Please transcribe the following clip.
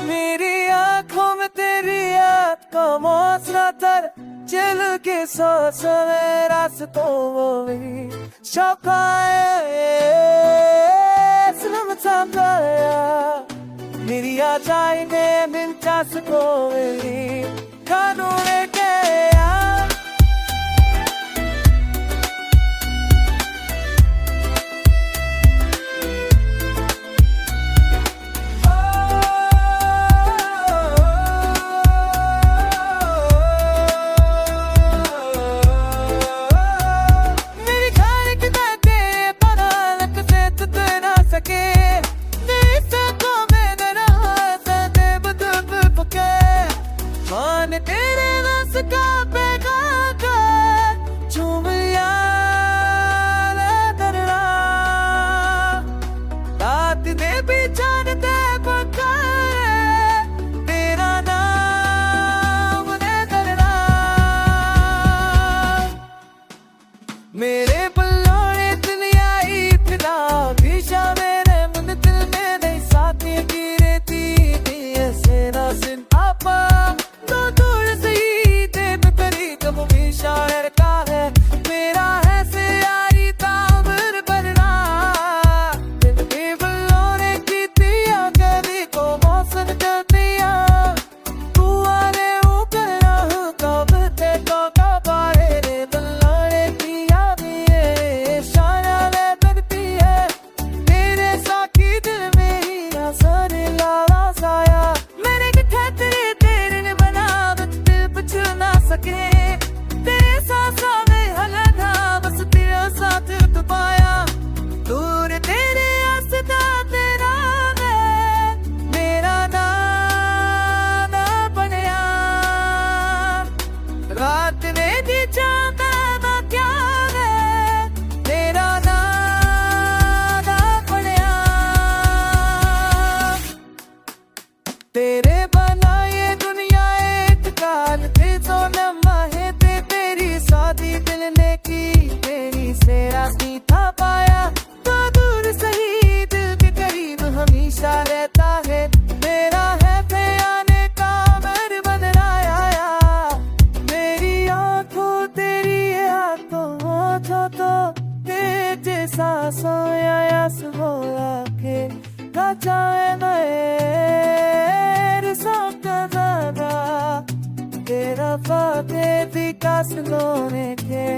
मेरी आंखों में तेरी याद का मौसरा तर चल के सांस में रास्तों वो भी शौकाए सनम चाहता मेरी आ जाए ने दिन चास को मेरी कानों में गया तेरे रस का पैगाम झूम करना रात दे बिछाने दे पक्का तेरा नाम ने करना मेरे बल्लोड़े दुनिया इतना दिशा मेरे मन दिल में नहीं साथी की रहती ऐसे ना सिन आपा शायर का है मेरा है से यारी तामर बनना दिल के बल्लोरे की दिया कभी को मौसम कर दिया तू आने ऊपर कब ते तो कबारे रे बल्लोरे की यादी है शाया ले लगती है तेरे साथी दिल में ही असर लाला साया मैंने कहा तेरे ने बना दिल बचल ना सके दूर तेरे आस्था तेरा मेरा नाम बनया रात में दी चाहता ना क्या है तेरा नाम बनया तेरे बना ये दुनिया एक काल थे जो लम्हा है तेरी शादी दिल ने की तेरी से रास्ती था पाया तो दूर सही दिल के करीब हमेशा रहता है मेरा है आने का मर बनाया मेरी आंखों तेरी हाथों हो तो तेरे सांसों या सुबह के जाए मेरे साथ तेरा फाते विकास लोने के